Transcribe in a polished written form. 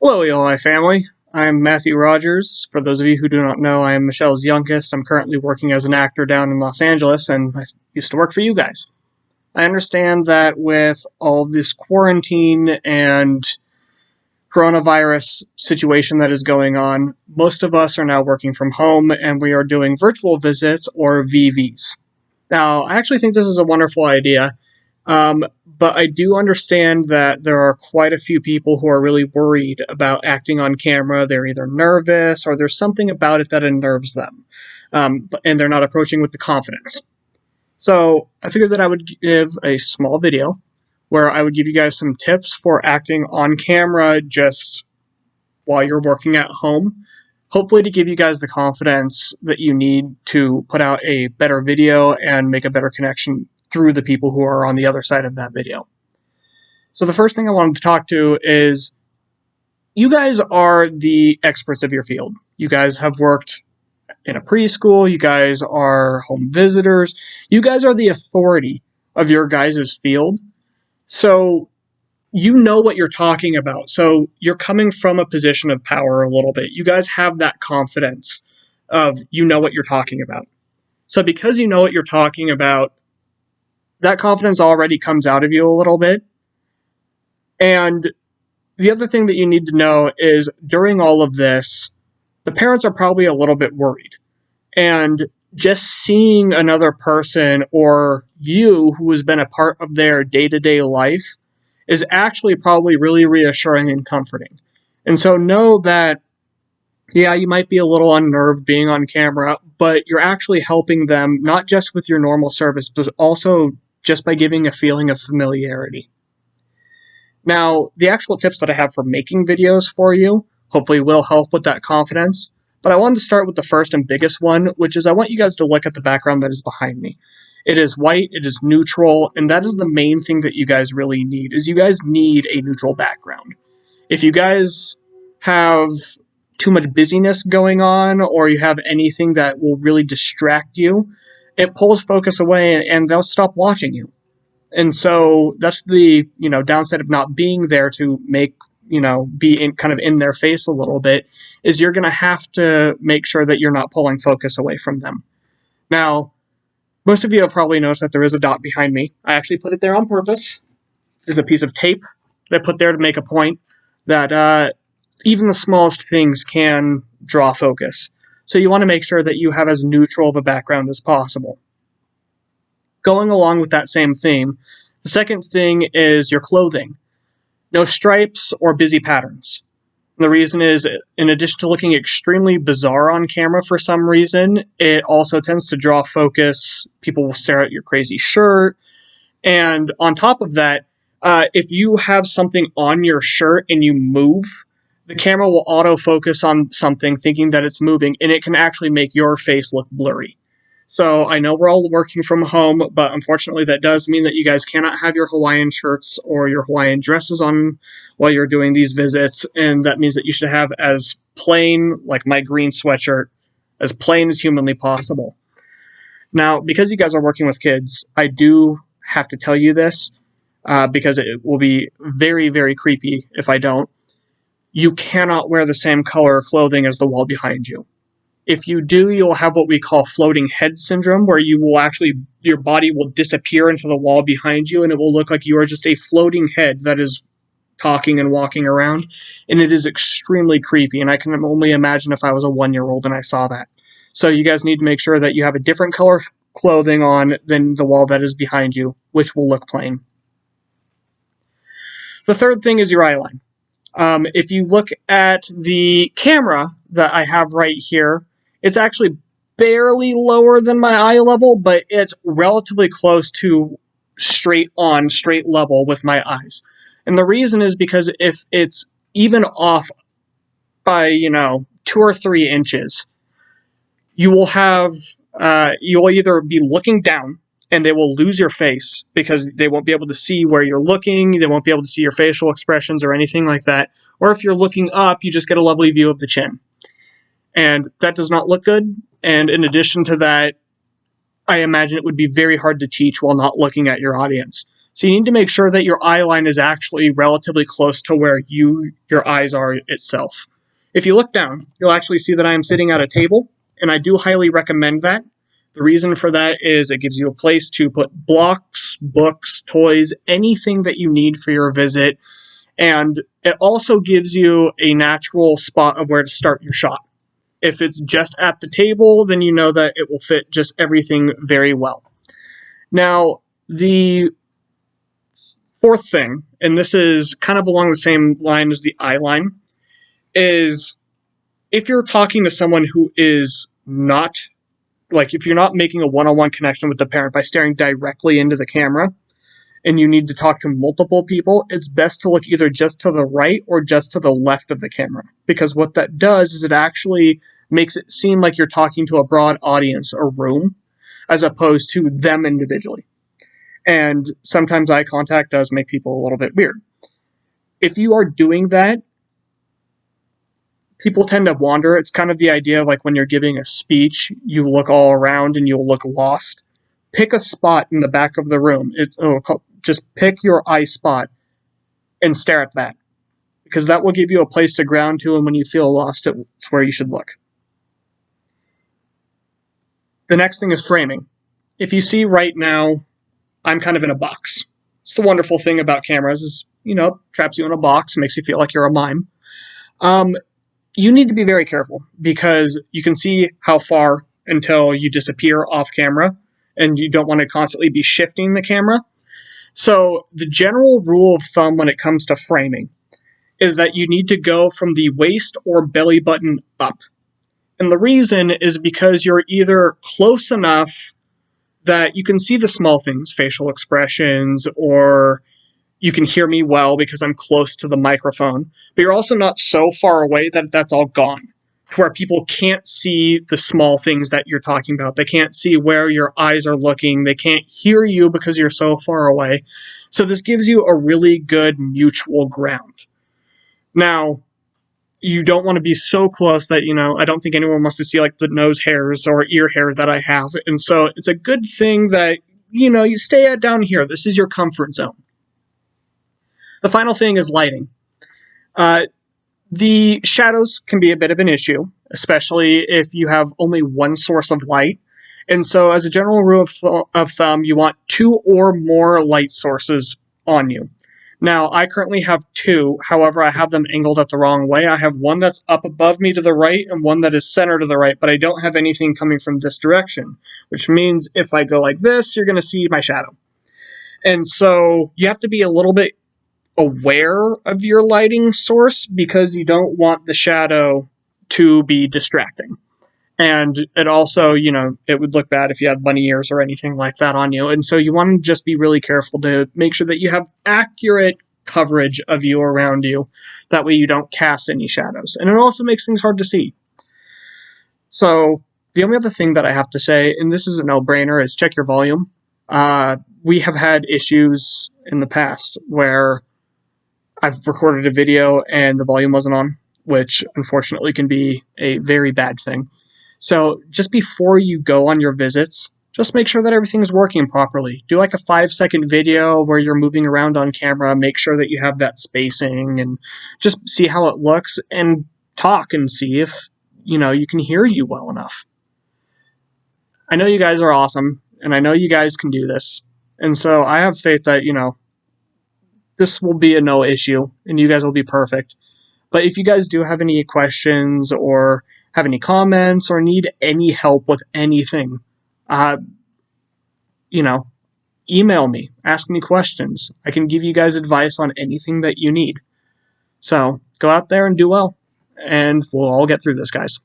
Hello, ELI family. I'm Matthew Rogers. For those of you who do not know, I am Michelle's youngest. I'm currently working as an actor down in Los Angeles, and I used to work for you guys. I understand that with all of this quarantine and coronavirus situation that is going on, most of us are now working from home, and we are doing virtual visits, or VVs. Now, I actually think this is a wonderful idea. But I do understand that there are quite a few people who are really worried about acting on camera. They're either nervous or there's something about it that unnerves them, and they're not approaching with the confidence. So I figured that I would give a small video where I would give you guys some tips for acting on camera just while you're working at home. Hopefully to give you guys the confidence that you need to put out a better video and make a better connection through the people who are on the other side of that video. So the first thing I wanted to talk to is, you guys are the experts of your field. You guys have worked in a preschool, you guys are home visitors, you guys are the authority of your guys' field. So you know what you're talking about. So you're coming from a position of power a little bit. You guys have that confidence of you know what you're talking about. So because you know what you're talking about, that confidence already comes out of you a little bit. And the other thing that you need to know is during all of this, the parents are probably a little bit worried. And just seeing another person or you who has been a part of their day-to-day life is actually probably really reassuring and comforting. And so know that, yeah, you might be a little unnerved being on camera, but you're actually helping them not just with your normal service, but also just by giving a feeling of familiarity. Now, the actual tips that I have for making videos for you hopefully will help with that confidence, but I wanted to start with the first and biggest one, which is I want you guys to look at the background that is behind me. It is white, it is neutral, and that is the main thing that you guys really need, is you guys need a neutral background. If you guys have too much busyness going on, or you have anything that will really distract you, it pulls focus away and they'll stop watching you. And so that's the downside of not being there to make be in kind of in their face a little bit, is you're going to have to make sure that you're not pulling focus away from them. Now, most of you have probably noticed that there is a dot behind me. I actually put it there on purpose. There's a piece of tape that I put there to make a point that even the smallest things can draw focus. So you want to make sure that you have as neutral of a background as possible. Going along with that same theme, the second thing is your clothing. No stripes or busy patterns. The reason is, in addition to looking extremely bizarre on camera for some reason, it also tends to draw focus. People will stare at your crazy shirt. And on top of that, if you have something on your shirt and you move, the camera will autofocus on something thinking that it's moving, and it can actually make your face look blurry. So I know we're all working from home, but unfortunately that does mean that you guys cannot have your Hawaiian shirts or your Hawaiian dresses on while you're doing these visits, and that means that you should have as plain, like my green sweatshirt, as plain as humanly possible. Now, because you guys are working with kids, I do have to tell you this, because it will be very, very creepy if I don't. You cannot wear the same color clothing as the wall behind you. If you do, you'll have what we call floating head syndrome, where your body will disappear into the wall behind you, and it will look like you are just a floating head that is talking and walking around, and it is extremely creepy, and I can only imagine if I was a 1-year-old and I saw that. So you guys need to make sure that you have a different color clothing on than the wall that is behind you, which will look plain. The third thing is your eyeline. If you look at the camera that I have right here, it's actually barely lower than my eye level, but it's relatively close to straight level with my eyes. And the reason is because if it's even off by, 2 or 3 inches, you will either be looking down and they will lose your face because they won't be able to see where you're looking, they won't be able to see your facial expressions or anything like that. Or if you're looking up, you just get a lovely view of the chin. And that does not look good. And in addition to that, I imagine it would be very hard to teach while not looking at your audience. So you need to make sure that your eye line is actually relatively close to where your eyes are itself. If you look down, you'll actually see that I am sitting at a table, and I do highly recommend that. The reason for that is it gives you a place to put blocks, books, toys, anything that you need for your visit, and it also gives you a natural spot of where to start your shot. If it's just at the table, then you know that it will fit just everything very well. Now, the fourth thing, and this is kind of along the same line as the eye line, is if you're talking to someone who is not, like if you're not making a one-on-one connection with the parent by staring directly into the camera, and you need to talk to multiple people, it's best to look either just to the right or just to the left of the camera. Because what that does is it actually makes it seem like you're talking to a broad audience or room, as opposed to them individually. And sometimes eye contact does make people a little bit weird. If you are doing that, people tend to wander. It's kind of the idea of like when you're giving a speech, you look all around and you'll look lost. Pick a spot in the back of the room. Just pick your eye spot and stare at that, because that will give you a place to ground to, and when you feel lost, it's where you should look. The next thing is framing. If you see right now, I'm kind of in a box. It's the wonderful thing about cameras is, traps you in a box, makes you feel like you're a mime. You need to be very careful because you can see how far until you disappear off camera, and you don't want to constantly be shifting the camera. So the general rule of thumb when it comes to framing is that you need to go from the waist or belly button up. And the reason is because you're either close enough that you can see the small things, facial expressions, or you can hear me well because I'm close to the microphone, but you're also not so far away that that's all gone, to where people can't see the small things that you're talking about. They can't see where your eyes are looking. They can't hear you because you're so far away. So this gives you a really good mutual ground. Now, you don't want to be so close that, I don't think anyone wants to see like the nose hairs or ear hair that I have. And so it's a good thing that, you stay down here. This is your comfort zone. The final thing is lighting. The shadows can be a bit of an issue, especially if you have only one source of light. And so as a general rule of thumb, you want 2 or more light sources on you. Now, I currently have 2. However, I have them angled at the wrong way. I have one that's up above me to the right and one that is centered to the right, but I don't have anything coming from this direction, which means if I go like this, you're going to see my shadow. And so you have to be a little bit aware of your lighting source because you don't want the shadow to be distracting. And it also, it would look bad if you had bunny ears or anything like that on you. And so you want to just be really careful to make sure that you have accurate coverage of you around you. That way you don't cast any shadows. And it also makes things hard to see. So the only other thing that I have to say, and this is a no-brainer, is check your volume. We have had issues in the past where I've recorded a video and the volume wasn't on, which unfortunately can be a very bad thing. So just before you go on your visits, just make sure that everything's working properly. Do like a 5-second video where you're moving around on camera, make sure that you have that spacing and just see how it looks and talk and see if, you can hear you well enough. I know you guys are awesome and I know you guys can do this. And so I have faith that, this will be a no issue and you guys will be perfect. But if you guys do have any questions or have any comments or need any help with anything, email me, ask me questions. I can give you guys advice on anything that you need. So go out there and do well, and we'll all get through this, guys.